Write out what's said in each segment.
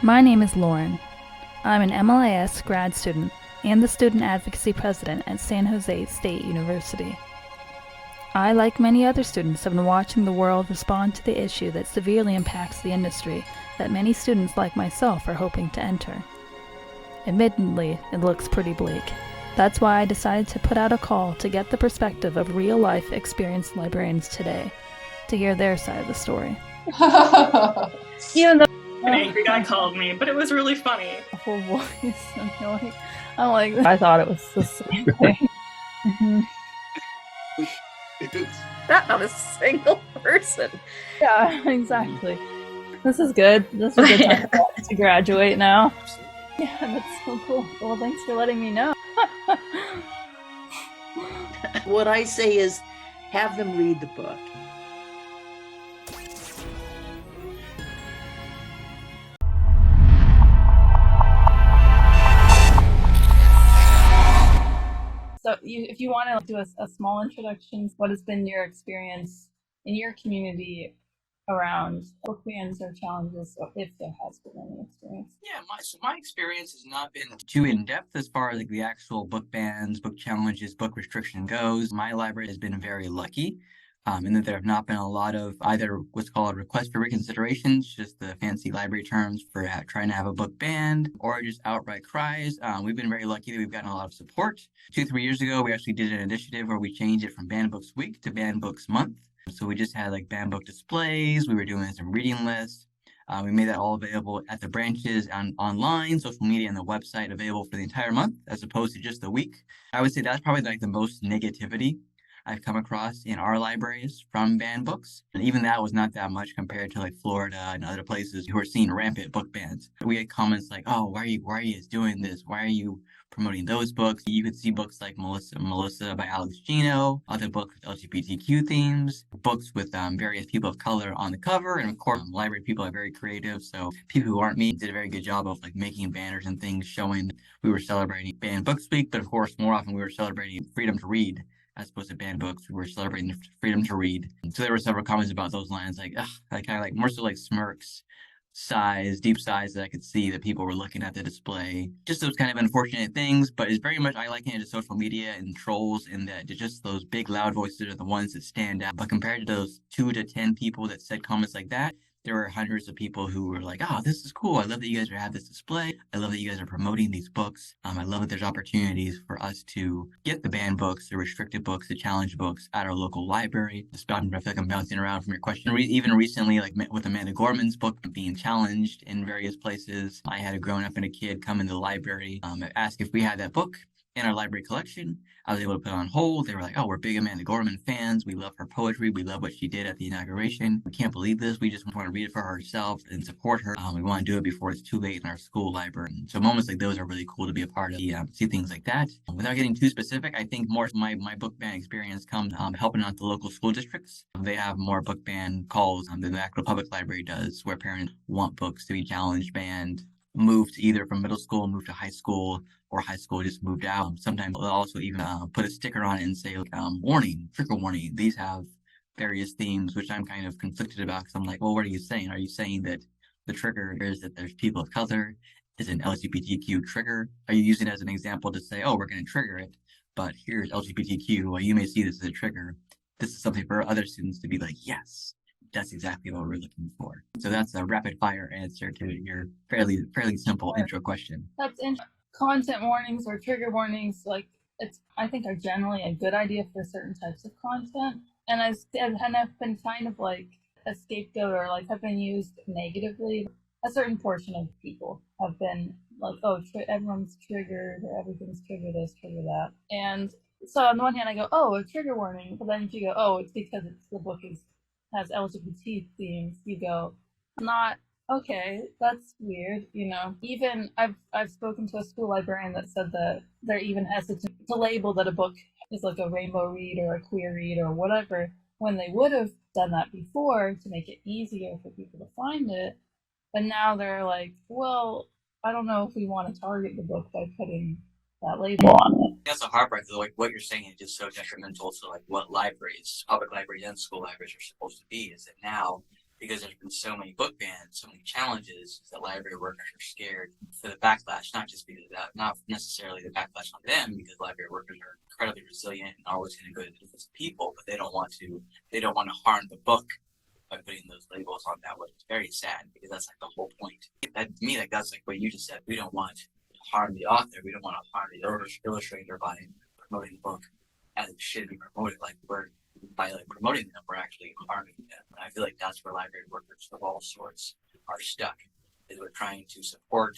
My name is Lauren. I'm an MLIS grad student and the Student Advocacy President at San Jose State University. I, like many other students, have been watching the world respond to the issue that severely impacts the industry that many students like myself are hoping to enter. Admittedly, it looks pretty bleak. That's why I decided to put out a call to get the perspective of real-life experienced librarians today, to hear their side of the story. Even though An angry guy called me, but it was really funny. Full voice, and I'm like, I thought it was the same thing. Not a single person. Yeah, exactly. This is good. This is a good time to graduate now. Yeah, that's so cool. Well, thanks for letting me know. What I say is have them read the book. So if you want to do a small introduction, what has been your experience in your community around book bans or challenges, or if there has been any experience? Yeah, my experience has not been too in-depth as far as like the actual book bans, book challenges, book restriction goes. My library has been very lucky in that there have not been a lot of either what's called request for reconsiderations, just the fancy library terms for trying to have a book banned, or just outright cries. We've been very lucky that we've gotten a lot of support. 2-3 years ago, we actually did an initiative where we changed it from Banned Books Week to Banned Books Month. So we just had like banned book displays. We were doing some reading lists. We made that all available at the branches and online, social media, and the website available for the entire month, as opposed to just the week. I would say that's probably like the most negativity I've come across in our libraries from banned books. And even that was not that much compared to like Florida and other places who are seeing rampant book bans. We had comments like, "Oh, why are you guys doing this? Why are you promoting those books?" You could see books like Melissa by Alex Gino, other books with LGBTQ themes, books with various people of color on the cover, and of course, library people are very creative. So people who aren't me did a very good job of like making banners and things showing we were celebrating Banned Books Week, but of course, more often we were celebrating freedom to read as opposed to banned books. We were celebrating the freedom to read. So there were several comments about those lines, like, ugh, like kind of like more so like smirks, sighs, deep sighs that I could see that people were looking at the display. Just those kind of unfortunate things, but it's very much I liken it to social media and trolls in that just those big loud voices are the ones that stand out. But compared to those 2 to 10 people that said comments like that, there were hundreds of people who were like, "Oh, this is cool. I love that you guys have this display. I love that you guys are promoting these books. I love that there's opportunities for us to get the banned books, the restricted books, the challenge books at our local library." I feel like I'm bouncing around from your question. Even recently, like with Amanda Gorman's book being challenged in various places, I had a grown-up and a kid come into the library, ask if we had that book in our library collection. I was able to put it on hold. They were like, "Oh, we're big Amanda Gorman fans. We love her poetry. We love what she did at the inauguration. We can't believe this. We just want to read it for herself and support her. We want to do it before it's too late in our school library." So moments like those are really cool to be a part of. See things like that. Without getting too specific, I think more my book ban experience comes helping out the local school districts. They have more book ban calls than the actual public library does, where parents want books to be challenged, banned, moved either from middle school, moved to high school, or high school just moved out. Sometimes they'll also even put a sticker on it and say, warning, trigger warning. These have various themes, which I'm kind of conflicted about because I'm like, well, what are you saying? Are you saying that the trigger is that there's people of color? Is an LGBTQ trigger? Are you using it as an example to say, oh, we're going to trigger it, but here's LGBTQ. Well, you may see this as a trigger. This is something for other students to be like, yes, that's exactly what we're looking for. So that's a rapid fire answer to your fairly simple intro question. That's interesting. Content warnings or trigger warnings, like I think are generally a good idea for certain types of content, and have been kind of like a scapegoat or like have been used negatively. A certain portion of people have been like, oh, everyone's triggered or everything's trigger this, trigger that, and so on the one hand I go, oh, a trigger warning, but then if you go, oh, it's because the book has LGBT themes, you go, not okay, that's weird, Even I've spoken to a school librarian that said that they're even hesitant to label that a book is like a rainbow read or a queer read or whatever, when they would have done that before to make it easier for people to find it. But now they're like, well, I don't know if we want to target the book by putting that label on it. That's a hard part. Like what you're saying is just so detrimental to like what libraries, public libraries and school libraries are supposed to be. Is that now because there's been so many book bans, so many challenges that library workers are scared for the backlash, not just because of that, not necessarily the backlash on them, because library workers are incredibly resilient and always going to go to different people, but they don't want to harm the book by putting those labels on that, which is very sad because that's like the whole point. That, to me, like that's like what you just said. We don't want to harm the author. We don't want to harm the illustrator by promoting the book as it should be promoted. Like by promoting them, we're actually harming them. And I feel like that's where library workers of all sorts are stuck. Is we're trying to support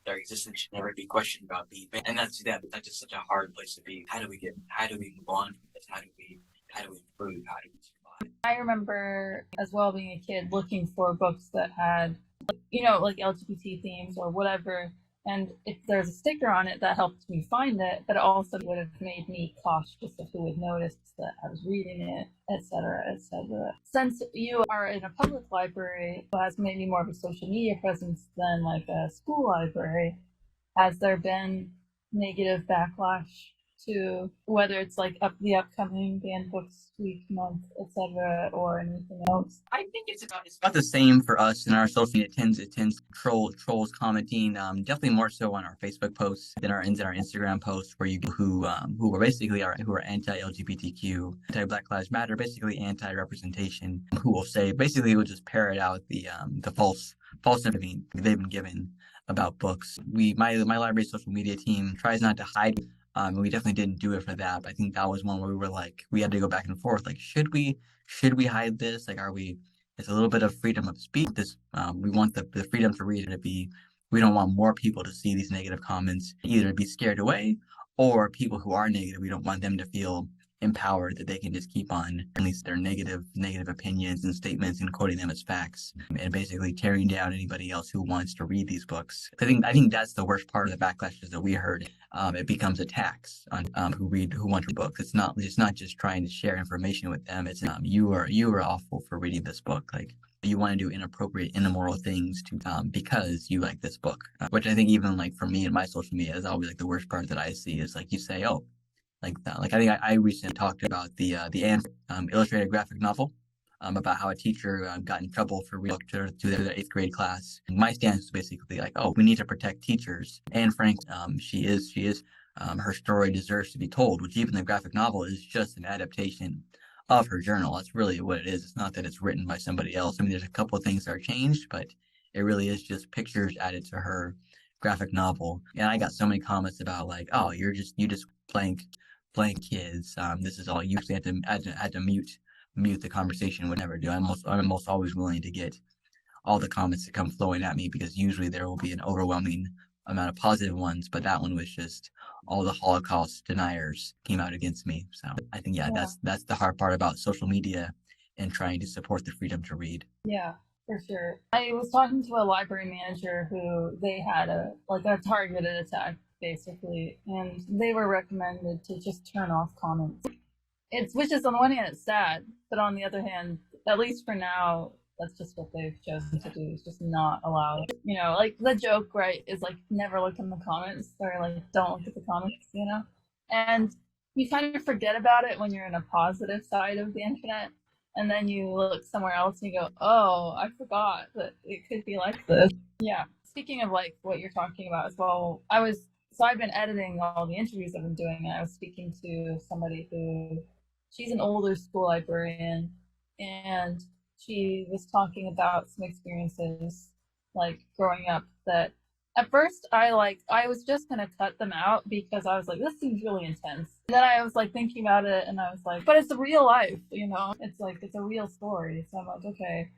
their existence should never be questioned about being banned. And that's just such a hard place to be. How do we move on from this? How do we improve? How do we survive? I remember as well being a kid looking for books that had, like LGBT themes or whatever. And if there's a sticker on it, that helped me find it, but it also would have made me cautious of who would notice that I was reading it, etc., etc. Since you are in a public library that has maybe more of a social media presence than like a school library, has there been negative backlash to whether it's like the upcoming banned books week, month, etc., or anything else? I think it's about the same for us in our social media. It tends to trolls commenting, definitely more so on our Facebook posts than our Instagram posts, where you who are basically who are anti-LGBTQ, anti-Black Lives Matter, basically anti-representation, who will say basically will just parrot out the false information they've been given about books. My library social media team tries not to hide. We definitely didn't do it for that, but I think that was one where we were like, we had to go back and forth. Like, should we hide this? Like, it's a little bit of freedom of speech. We want the freedom to read it to be, we don't want more people to see these negative comments, either to be scared away, or people who are negative, we don't want them to feel empowered that they can just keep on at least their negative opinions and statements and quoting them as facts and basically tearing down anybody else who wants to read these books. I think that's the worst part of the backlashes that we heard. It becomes a tax on who want to read books. It's not just trying to share information with them. It's you are awful for reading this book. Like, you want to do inappropriate, immoral things because you like this book, which I think even like for me in my social media is always like the worst part that I see is like you say, oh, like that. Like I think I recently talked about the illustrated graphic novel, about how a teacher got in trouble for reading to their 8th grade class. And my stance is basically like, oh, we need to protect teachers. And Frank, she is her story deserves to be told, which even the graphic novel is just an adaptation of her journal. That's really what it is. It's not that it's written by somebody else. I mean, there's a couple of things that are changed, but it really is just pictures added to her graphic novel. And I got so many comments about like, oh, you just playing kids. This is all you actually had to mute the conversation. Would never do. I'm almost always willing to get all the comments that come flowing at me because usually there will be an overwhelming amount of positive ones, but that one was just all the Holocaust deniers came out against me. So I think yeah. that's the hard part about social media and trying to support the freedom to read. Yeah, for sure. I was talking to a library manager who they had a targeted attack basically, and they were recommended to just turn off comments. Which is on the one hand it's sad, but on the other hand, at least for now, that's just what they've chosen to do, is just not allow it. Like the joke, right, is like never look in the comments, or like don't look at the comments, and you kind of forget about it when you're in a positive side of the internet, and then you look somewhere else and you go, oh, I forgot that it could be like this. Yeah. Speaking of like what you're talking about as well, I've been editing all the interviews I've been doing, and I was speaking to somebody she's an older school librarian, and she was talking about some experiences like growing up that at first I was just gonna cut them out because I was like, this seems really intense. And then I was like thinking about it and I was like, but it's a real life, it's like it's a real story. So I'm like, okay,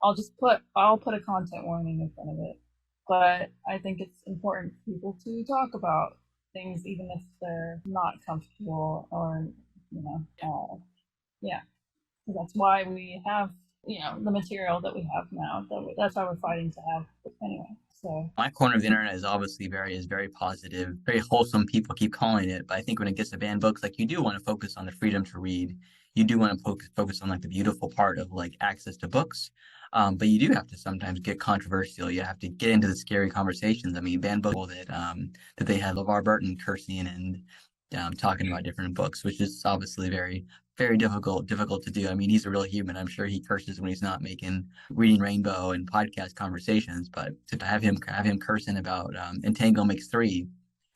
I'll put a content warning in front of it. But I think it's important for people to talk about things even if they're not comfortable or yeah. That's why we have the material that we have now. That's why we're fighting to have anyway. So my corner of the internet is obviously very positive, very wholesome. People keep calling it, but I think when it gets to banned books, like you do want to focus on the freedom to read. You do want to focus on like the beautiful part of like access to books. But you do have to sometimes get controversial. You have to get into the scary conversations. I mean, banned books that they had LeVar Burton cursing and talking about different books, which is obviously very very difficult to do. I mean, he's a real human. I'm sure he curses when he's not making Reading Rainbow and podcast conversations, but to have him cursing about Entangle Makes Three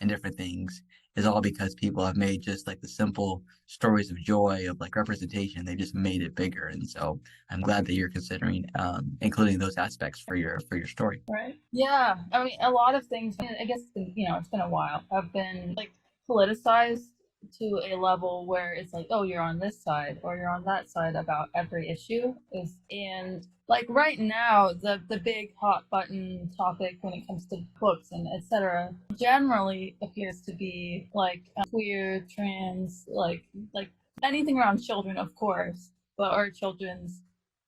and different things is all because people have made just like the simple stories of joy of like representation. They just made it bigger, and so I'm glad that you're considering including those aspects for your story. Right. Yeah. I mean, a lot of things, I guess, it's been a while, have been like politicized to a level where it's like, oh, you're on this side or you're on that side about every issue. And like right now, the big hot button topic when it comes to books and etc. generally appears to be like queer, trans, like anything around children, of course, but or children's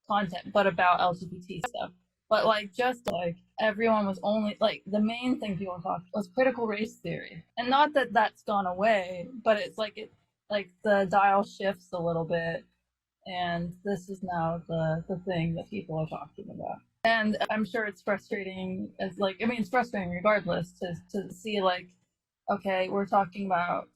content, but about LGBT stuff. But like just like everyone was only like the main thing people talked was critical race theory, and not that that's gone away, but it's like the dial shifts a little bit, and this is now the thing that people are talking about. And I'm sure it's frustrating as like I mean it's frustrating regardless to see like okay we're talking about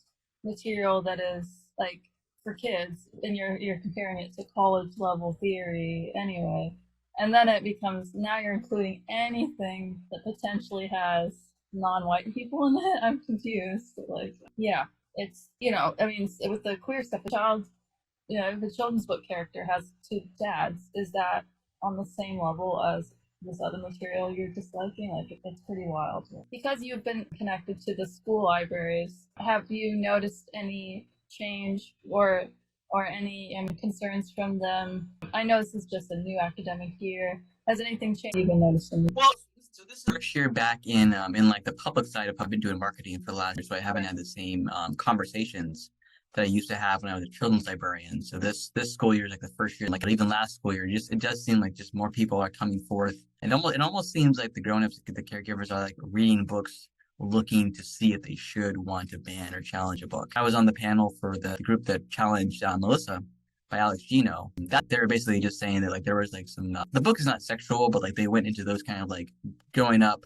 material that is like for kids and you're comparing it to college level theory anyway, and then it becomes now you're including anything that potentially has non-white people in it. I'm confused. Like yeah, it's I mean with the queer stuff, the child if a children's book character has two dads, is that on the same level as this other material you're disliking? Like, it's pretty wild. Because you've been connected to the school libraries, have you noticed any change or any concerns from them? I know this is just a new academic year. Has anything changed you've been noticing? Well, so this is first year back in like the public side of I've been doing marketing for the last year, so I haven't had the same conversations that I used to have when I was a children's librarian. So this school year is like the first year, like even last school year, just it does seem like just more people are coming forth. And it almost seems like the grown-ups, the caregivers are like reading books, looking to see if they should want to ban or challenge a book. I was on the panel for the group that challenged Melissa by Alex Gino. That they're basically just saying that like there was like some the book is not sexual, but like they went into those kind of like growing up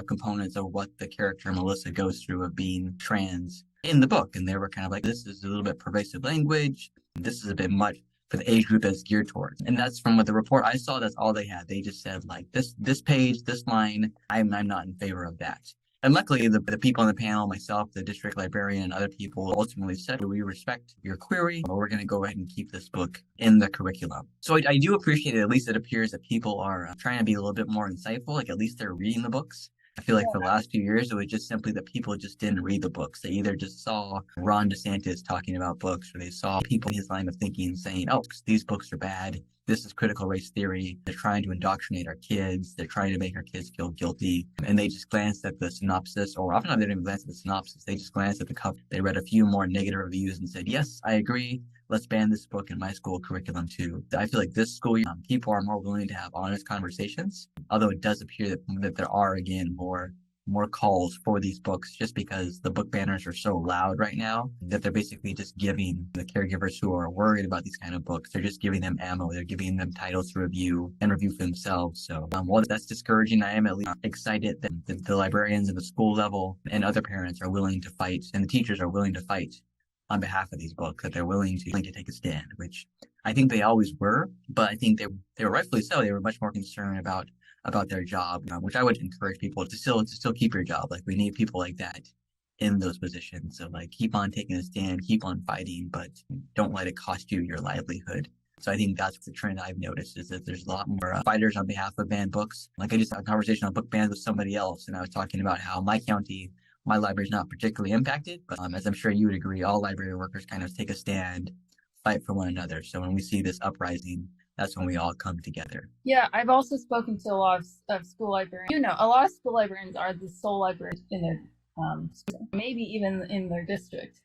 components of what the character Melissa goes through of being trans in the book, and they were kind of like, this is a little bit pervasive language. This is a bit much for the age group that's geared towards. And that's from what the report I saw. That's all they had. They just said like this page, this line. I'm not in favor of that. And luckily, the people on the panel, myself, the district librarian, and other people ultimately said, we respect your query, but we're going to go ahead and keep this book in the curriculum. So I do appreciate it. At least it appears that people are trying to be a little bit more insightful. Like at least they're reading the books. I feel like for the last few years, it was just simply that people just didn't read the books. They either just saw Ron DeSantis talking about books, or they saw people in his line of thinking saying, oh, these books are bad. This is critical race theory. They're trying to indoctrinate our kids. They're trying to make our kids feel guilty. And they just glanced at the synopsis, or often they didn't even glance at the synopsis. They just glanced at the cover. They read a few more negative reviews and said, yes, I agree. Let's ban this book in my school curriculum too. I feel like this school year, people are more willing to have honest conversations, although it does appear that there are, again, more calls for these books just because the book banners are so loud right now that they're basically just giving the caregivers who are worried about these kind of books, they're just giving them ammo. They're giving them titles to review and review for themselves. So while that's discouraging, I am at least excited that the librarians at the school level and other parents are willing to fight, and the teachers are willing to fight on behalf of these books, that they're willing to take a stand, which I think they always were, but I think they were rightfully so. They were much more concerned about their job, which I would encourage people to still keep your job. Like we need people like that in those positions. So like keep on taking a stand, keep on fighting, but don't let it cost you your livelihood. So I think that's the trend I've noticed, is that there's a lot more fighters on behalf of banned books. Like I just had a conversation on book bans with somebody else, and I was talking about how my county, my library is not particularly impacted, but as I'm sure you would agree, all library workers kind of take a stand, fight for one another. So when we see this uprising, that's when we all come together. Yeah, I've also spoken to a lot of school librarians. A lot of school librarians are the sole librarians in their school, maybe even in their district.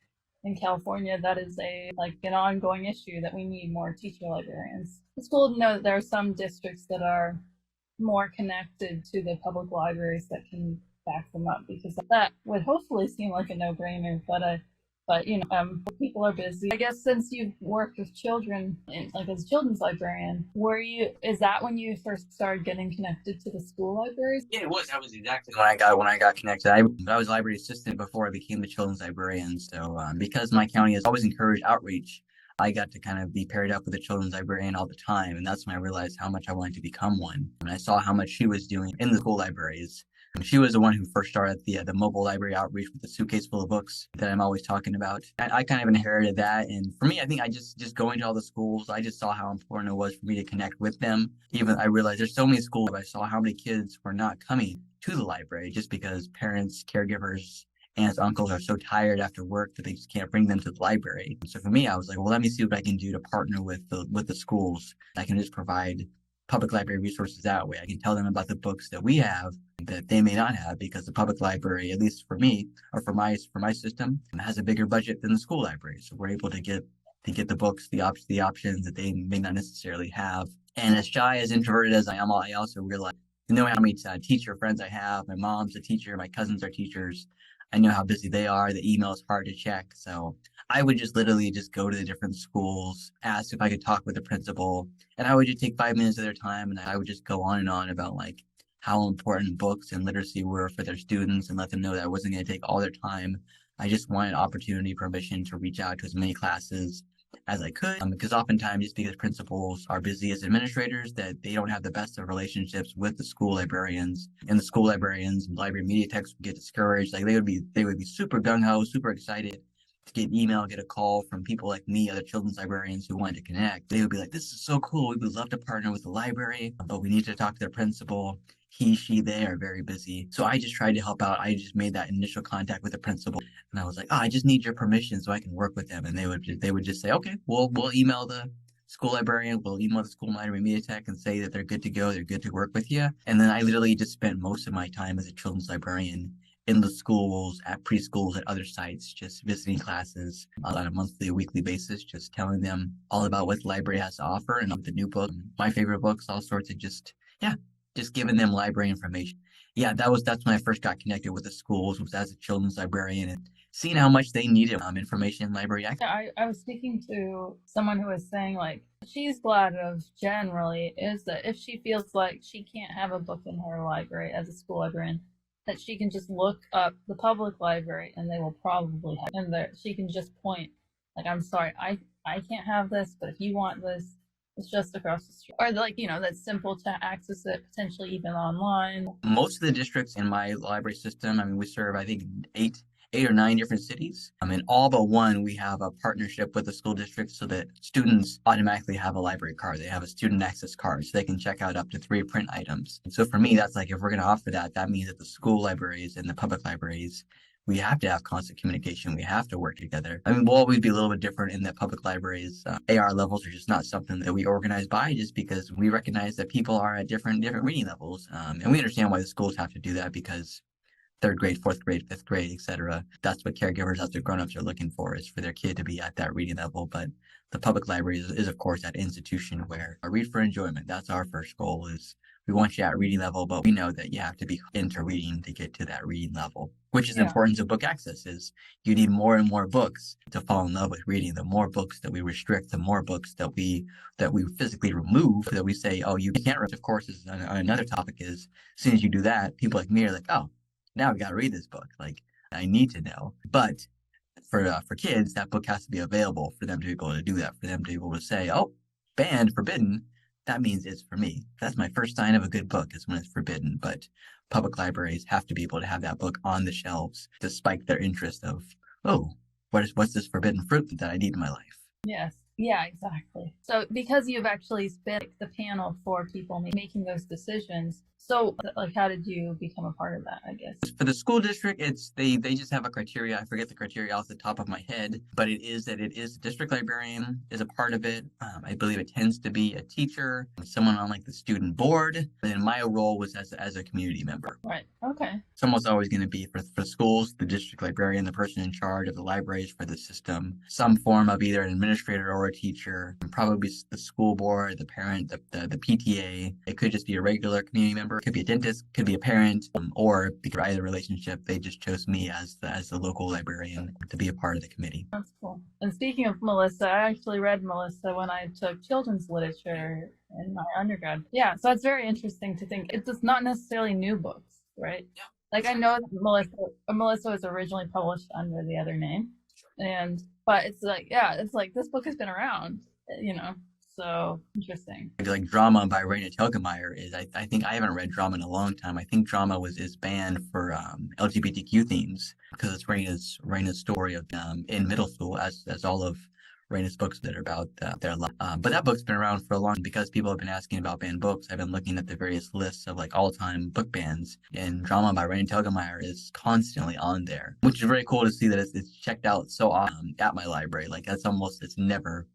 In California, that is an ongoing issue that we need more teacher librarians. The school know that there are some districts that are more connected to the public libraries that can back them up, because that would hopefully seem like a no-brainer, but people are busy. I guess since you've worked with children, as a children's librarian, is that when you first started getting connected to the school libraries? Yeah, it was. That was exactly when I got connected. I was library assistant before I became the children's librarian. So because my county has always encouraged outreach, I got to kind of be paired up with a children's librarian all the time. And that's when I realized how much I wanted to become one. And I saw how much she was doing in the school libraries. She was the one who first started the mobile library outreach with the suitcase full of books that I'm always talking about. I kind of inherited that, and for me, I think I just going to all the schools, I just saw how important it was for me to connect with them. Even I realized there's so many schools, I saw how many kids were not coming to the library just because parents, caregivers, aunts, uncles are so tired after work that they just can't bring them to the library. So for me, I was like, well, let me see what I can do to partner with the schools. I can just provide public library resources that way. I can tell them about the books that we have that they may not have because the public library, at least for me or for my system, has a bigger budget than the school library. So we're able to get the books, the options that they may not necessarily have. And as shy, as introverted as I am, I also realize, you know, how many teacher friends I have. My mom's a teacher, my cousins are teachers. I know how busy they are. The email is hard to check. So I would just literally just go to the different schools, ask if I could talk with the principal, and I would just take 5 minutes of their time, and I would just go on and on about like how important books and literacy were for their students and let them know that I wasn't going to take all their time. I just wanted opportunity, permission to reach out to as many classes as I could, because oftentimes just because principals are busy as administrators that they don't have the best of relationships with the school librarians, and the school librarians and library media techs would get discouraged. Like they would be super gung-ho, super excited to get an email, get a call from people like me, other children's librarians who wanted to connect. They would be like, this is so cool. We would love to partner with the library, but we need to talk to their principal. He, she, they are very busy. So I just tried to help out. I just made that initial contact with the principal, and I was like, oh, I just need your permission so I can work with them. And they would just say, okay, we'll email the school librarian, we'll email the school library media tech and say that they're good to go, they're good to work with you. And then I literally just spent most of my time as a children's librarian in the schools, at preschools, at other sites, just visiting classes on a monthly or weekly basis, just telling them all about what the library has to offer and the new book, my favorite books, all sorts of just giving them library information. Yeah, that's when I first got connected with the schools, was as a children's librarian and seeing how much they needed information in library access. Yeah, I was speaking to someone who was saying like she's glad of generally is that if she feels like she can't have a book in her library as a school librarian, that she can just look up the public library and they will probably have, and there she can just point like, I'm sorry, I can't have this, but if you want this, it's just across the street, or like, you know, that's simple to access it, potentially even online. Most of the districts in my library system, I mean, we serve, I think, eight or nine different cities. In all but one, we have a partnership with the school district so that students automatically have a library card. They have a student access card so they can check out up to 3 print items. And so for me, that's like, if we're going to offer that, that means that the school libraries and the public libraries, we have to have constant communication. We have to work together. I mean, we'll always be a little bit different in that public libraries. AR levels are just not something that we organize by, just because we recognize that people are at different reading levels. And we understand why the schools have to do that, because third grade, fourth grade, fifth grade, etc. That's what caregivers, as the grown-ups, are looking for, is for their kid to be at that reading level. But the public library is of course that institution where I read for enjoyment. That's our first goal, is we want you at reading level, but we know that you have to be into reading to get to that reading level, which is important to book access. Is you need more and more books to fall in love with reading. The more books that we restrict, the more books that we physically remove, that we say, oh, you can't read. Of course, is another topic. Is as soon as you do that, people like me are like, oh, now we got to read this book. Like, I need to know. But for kids, that book has to be available for them to be able to do that, for them to be able to say, oh, banned, forbidden. That means it's for me. That's my first sign of a good book, is when it's forbidden. But public libraries have to be able to have that book on the shelves to spike their interest of, oh, what's this forbidden fruit that I need in my life? Yes. Yeah, exactly. So because you've actually been the panel for people making those decisions, so like, how did you become a part of that, I guess? For the school district, it's they just have a criteria. I forget the criteria off the top of my head, but it is the district librarian is a part of it. I believe it tends to be a teacher, someone on like the student board. And my role was as a community member. Right. Okay. Someone's always going to be for schools, the district librarian, the person in charge of the libraries for the system, some form of either an administrator or a teacher, probably the school board, the parent, the PTA. It could just be a regular community member. It could be a dentist, could be a parent, or because of either relationship, they just chose me as the local librarian to be a part of the committee. That's cool. And speaking of Melissa, I actually read Melissa when I took children's literature in my undergrad. Yeah, so it's very interesting to think it's just not necessarily new books, right? Yeah. Like, I know that Melissa was originally published under the other name, But it's like, yeah, it's like this book has been around, you know. So interesting. Like Drama by Raina Telgemeier is, I think I haven't read Drama in a long time. I think Drama is banned for LGBTQ themes because it's Raina's story of in middle school, as all of Raina's books that are about their life. But that book's been around for a long, because people have been asking about banned books. I've been looking at the various lists of like all-time book bans, and Drama by Raina Telgemeier is constantly on there, which is very cool to see that it's checked out so often at my library. Like it's never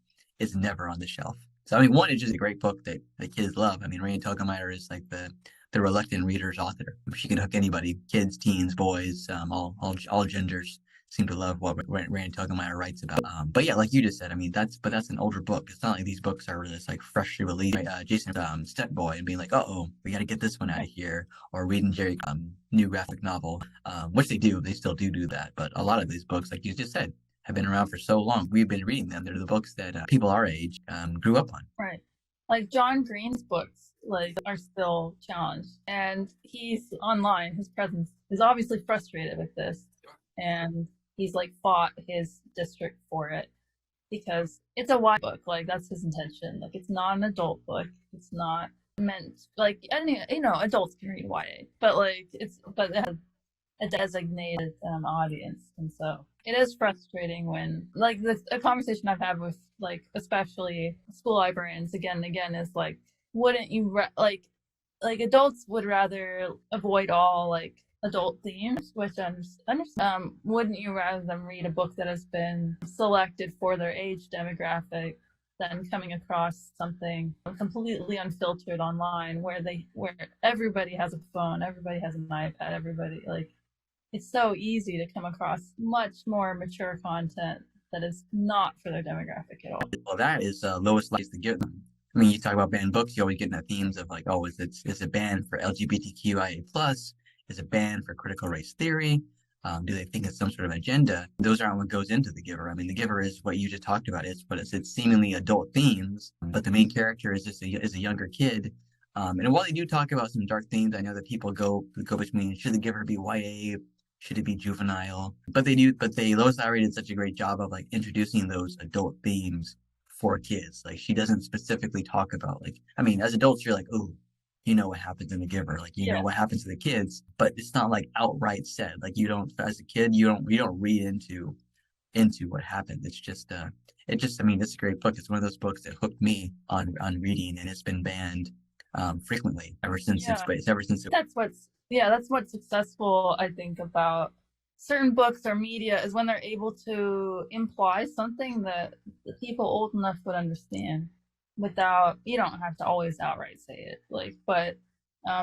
on the shelf. So I mean, one, it's just a great book that the kids love. I mean, Raina Telgemeier is like the reluctant reader's author. She can hook anybody, kids, teens, boys, all genders seem to love what Raina Telgemeier writes about. But yeah, like you just said, I mean, that's an older book. It's not like these books are just like freshly released. Jason Step Boy and being like, oh, we got to get this one out of here, or reading Jerry new graphic novel, which they do. They still do that. But a lot of these books, like you just said, have been around for so long. We've been reading them. They're the books that people our age grew up on. Right. Like John Green's books, like, are still challenged, and he's online. His presence is obviously frustrated with this, and he's like fought his district for it because it's a YA book. Like, that's his intention. Like, it's not an adult book. It's not meant, like, any, adults can read YA, but like it has a designated audience, and so it is frustrating when, like, a conversation I've had with, like, especially school librarians again and again is like, wouldn't you like adults would rather avoid all like adult themes, which I understand. Wouldn't you rather them read a book that has been selected for their age demographic than coming across something completely unfiltered online where everybody has a phone, everybody has an iPad, everybody, like, it's so easy to come across much more mature content that is not for their demographic at all. Well, that is lowest likes to give them. I mean, you talk about banned books, you always get in the themes of like, oh, is it banned for LGBTQIA plus? Is it banned for critical race theory? Do they think it's some sort of agenda? Those aren't what goes into The Giver. I mean, The Giver is what you just talked about. It's seemingly adult themes, but the main character is just a younger kid. And while they do talk about some dark themes, I know that people go between, should The Giver be YA? Should it be juvenile? But Lois Lowry did such a great job of like introducing those adult themes for kids. Like, she doesn't specifically talk about, like, I mean, as adults, you're like, oh, you know what happens in The Giver, like, you know what happens to the kids, but it's not like outright said. Like, you don't, as a kid, you don't read into what happened. It's just I mean, it's a great book. It's one of those books that hooked me on reading, and it's been banned frequently ever since that's what's successful, I think, about certain books or media, is when they're able to imply something that the people old enough would understand without, you don't have to always outright say it, like, but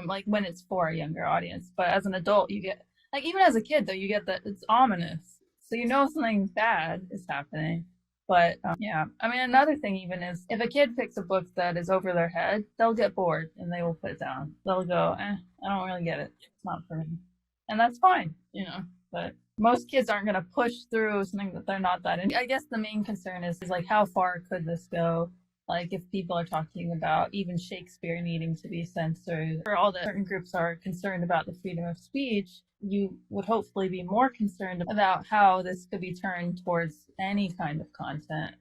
like when it's for a younger audience. But as an adult, you get, like, even as a kid though, you get that it's ominous, so you know something bad is happening. But yeah, I mean, another thing even is, if a kid picks a book that is over their head, they'll get bored and they will put it down. They'll go, I don't really get it. It's not for me. And that's fine, but most kids aren't going to push through something that they're not that into. I guess the main concern is like, how far could this go? Like, if people are talking about even Shakespeare needing to be censored, or all the certain groups are concerned about the freedom of speech, you would hopefully be more concerned about how this could be turned towards any kind of content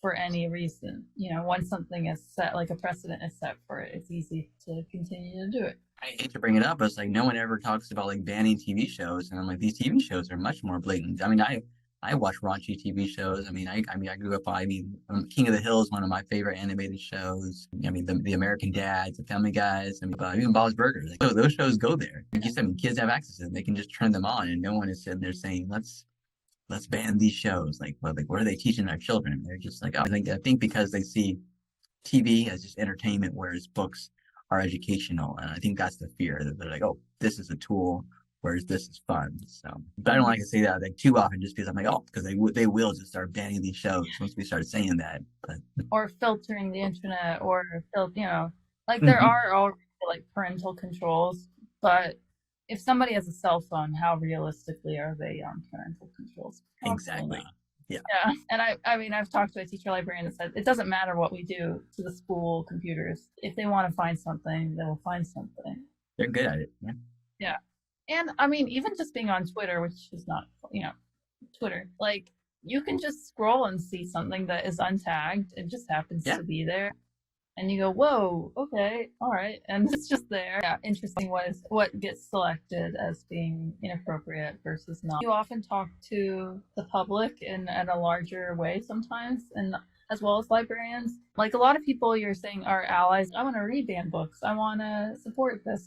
for any reason. Once something is set, like a precedent is set for it, it's easy to continue to do it. I hate to bring it up, but it's like no one ever talks about like banning TV shows, and I'm like, these TV shows are much more blatant. I mean, I watch raunchy TV shows. I mean, I grew up. King of the Hill is one of my favorite animated shows. I mean, the American Dads, the Family Guys, I mean, even Bob's Burgers. Like, those shows go there. Like you said, I mean, kids have access to them. They can just turn them on, and no one is sitting there saying, let's ban these shows. Like, what are they teaching our children? They're just like, oh, I think because they see TV as just entertainment, whereas books are educational, and I think that's the fear, that they're like, oh, this is a tool, whereas this is fun. So, but I don't like to say that like too often, just because I'm like, oh, because they will just start banning these shows once we start saying that. But or filtering the internet, or like, there are already like parental controls, but if somebody has a cell phone, how realistically are they on parental controls? Probably exactly. not. Yeah. And I mean, I've talked to a teacher librarian that said it doesn't matter what we do to the school computers. If they want to find something, they will find something. They're good at it. Yeah. And I mean, even just being on Twitter, which is not, Twitter, like, you can just scroll and see something that is untagged. It just happens Yeah. to be there. And you go, whoa, okay, all right, and it's just there. Yeah, interesting what gets selected as being inappropriate versus not. You often talk to the public in a larger way sometimes, and as well as librarians. Like a lot of people you're saying are allies. I want to read banned books. I want to support this.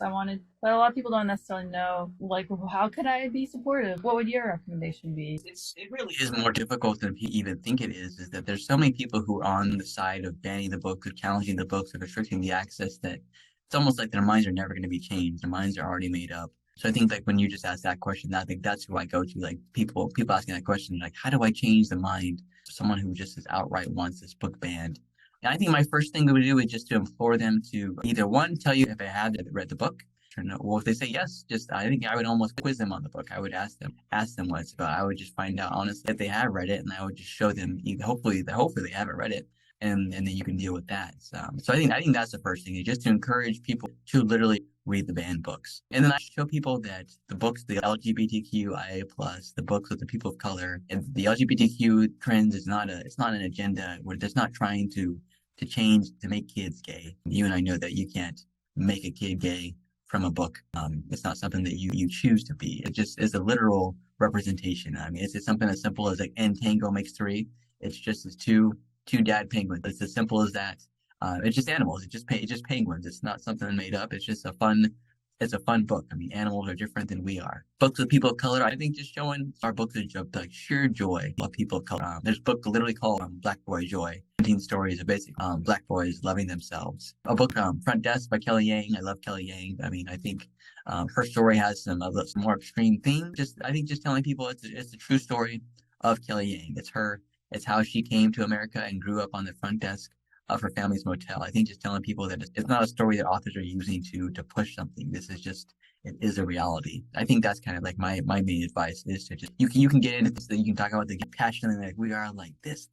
But a lot of people don't necessarily know, like, how could I be supportive? What would your recommendation be? It really is more difficult than people even think it is that there's so many people who are on the side of banning the books, of challenging the books, of restricting the access that it's almost like their minds are never going to be changed. Their minds are already made up. So I think like when you just ask that question, I think that's who I go to. Like people asking that question, like, how do I change the mind of someone who just is outright wants this book banned? And I think my first thing we would do is just to implore them to either one, tell you if they have read the book, or no. Well, if they say yes, just I think I would almost quiz them on the book. I would ask them what it's about. I would just find out honestly if they have read it, and I would just show them. Hopefully they haven't read it, and then you can deal with that. So I think that's the first thing, is just to encourage people to literally read the banned books, and then I show people that the books, the LGBTQIA plus, the books with the people of color, and the LGBTQ trends is not it's not an agenda where it's not trying to change to make kids gay. You and I know that you can't make a kid gay from a book. It's not something that you choose to be. It just is a literal representation. I mean, it's something as simple as like N tango makes three. It's just as two dad penguins. It's as simple as that. It's just animals. It's just penguins. It's not something made up. It's a fun book. I mean, animals are different than we are. Books with people of color, I think just showing our books of like sheer joy of people of color. There's a book literally called Black Boy Joy. 17 stories of basic black boys loving themselves. A book, Front Desk by Kelly Yang. I love Kelly Yang. I mean, I think her story has some more extreme themes. I think just telling people it's a true story of Kelly Yang. It's how she came to America and grew up on the front desk of her family's motel. I think just telling people that it's not a story that authors are using to push something. This is just it is a reality. I think that's kind of like my main advice is to just you can get into this, that you can talk about the passionately like we are like this.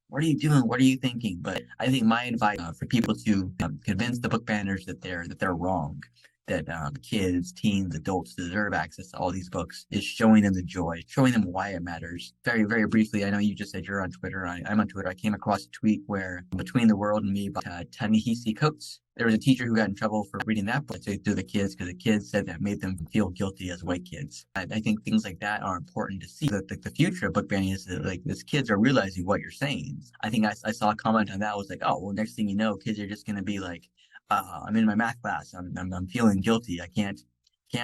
What are you doing? What are you thinking? But I think my advice for people to convince the book banners that they're wrong, that kids, teens, adults deserve access to all these books, is showing them the joy, showing them why it matters. Very, very briefly, I know you just said you're on Twitter. I'm on Twitter. I came across a tweet where Between the World and Me by Ta-Nehisi Coates. There was a teacher who got in trouble for reading that book to the kids because the kids said that made them feel guilty as white kids. I think things like that are important to see. That the future of book banning is that like these kids are realizing what you're saying. I think I saw a comment on that. I was like, oh, well, next thing you know, kids are just going to be like, I'm in my math class. I'm feeling guilty. I can't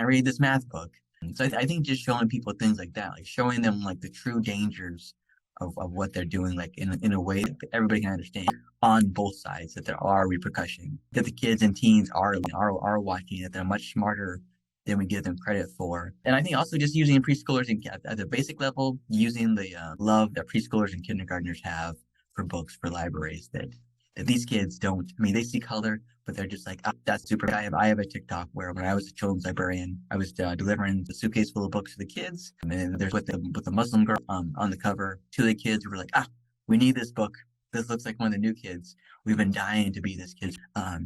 read this math book. And so I think just showing people things like that, like showing them like the true dangers of what they're doing, like in a way that everybody can understand on both sides, that there are repercussions, that the kids and teens are watching, that they're much smarter than we give them credit for. And I think also just using preschoolers at the basic level, using the love that preschoolers and kindergartners have for books, for libraries, that these kids don't. I mean, they see color, but they're just like, oh, that's super. I have a TikTok where when I was a children's librarian, I was delivering the suitcase full of books to the kids, and then there's with the Muslim girl on the cover, two of the kids who were like, we need this book. This looks like one of the new kids. We've been dying to be this kid.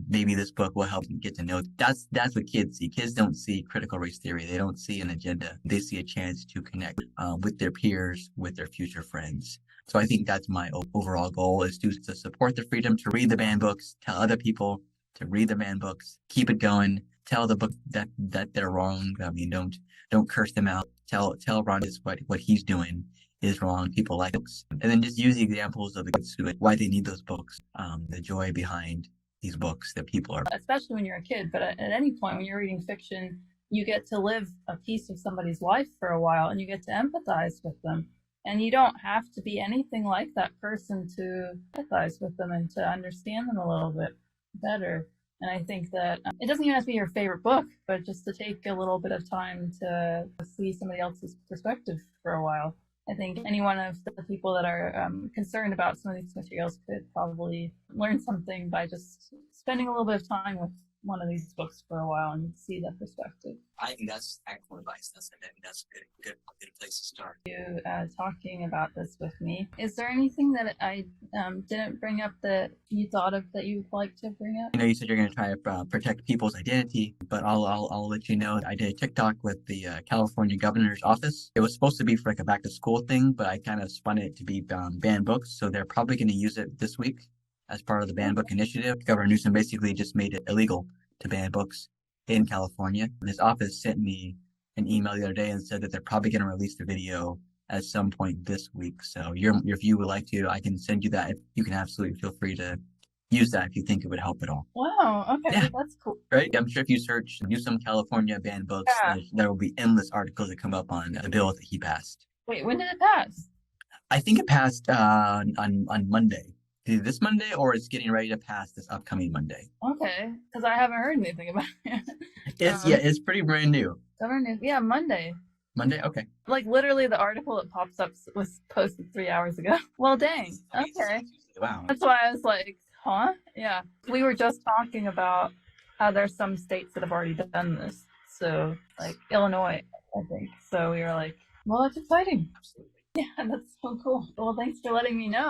Maybe this book will help them get to know. That's what kids see. Kids don't see critical race theory. They don't see an agenda. They see a chance to connect with their peers, with their future friends. So I think that's my overall goal, is to support the freedom to read the banned books, tell other people to read the banned books, keep it going, tell the book that they're wrong. I mean, don't curse them out. Tell Ron is what he's doing is wrong. People like books, and then just use the examples of the kids why they need those books, the joy behind these books that people are. Especially when you're a kid, but at any point when you're reading fiction, you get to live a piece of somebody's life for a while, and you get to empathize with them. And you don't have to be anything like that person to empathize with them and to understand them a little bit better. And I think that it doesn't even have to be your favorite book, but just to take a little bit of time to see somebody else's perspective for a while. I think any one of the people that are concerned about some of these materials could probably learn something by just spending a little bit of time one of these books for a while and see the perspective. I think that's excellent advice. I think that's a good place to start. You talking about this with me. Is there anything that I didn't bring up that you thought of that you would like to bring up? You know, you said you're going to try to protect people's identity, but I'll let you know I did a TikTok with the California governor's office. It was supposed to be for like a back to school thing, but I kind of spun it to be banned books, so they're probably going to use it this week as part of the ban book initiative. Governor Newsom basically just made it illegal to ban books in California. His office sent me an email the other day and said that they're probably going to release the video at some point this week. So if you would like to, I can send you that. You can absolutely feel free to use that if you think it would help at all. Wow, okay, Yeah. that's cool. Right? I'm sure if you search Newsom California banned books, there will be endless articles that come up on the bill that he passed. Wait, when did it pass? I think it passed on Monday. Either this Monday or it's getting ready to pass this upcoming Monday. Okay, because I haven't heard anything about it. It's pretty brand new. Governor, yeah, Monday. Monday? Okay. Like literally the article that pops up was posted 3 hours ago. Well, dang. Okay. Wow. That's why I was like, huh? Yeah. We were just talking about how there's some states that have already done this. So, like Illinois, I think. So we were like, well, that's exciting. Absolutely. Yeah, that's so cool. Well, thanks for letting me know.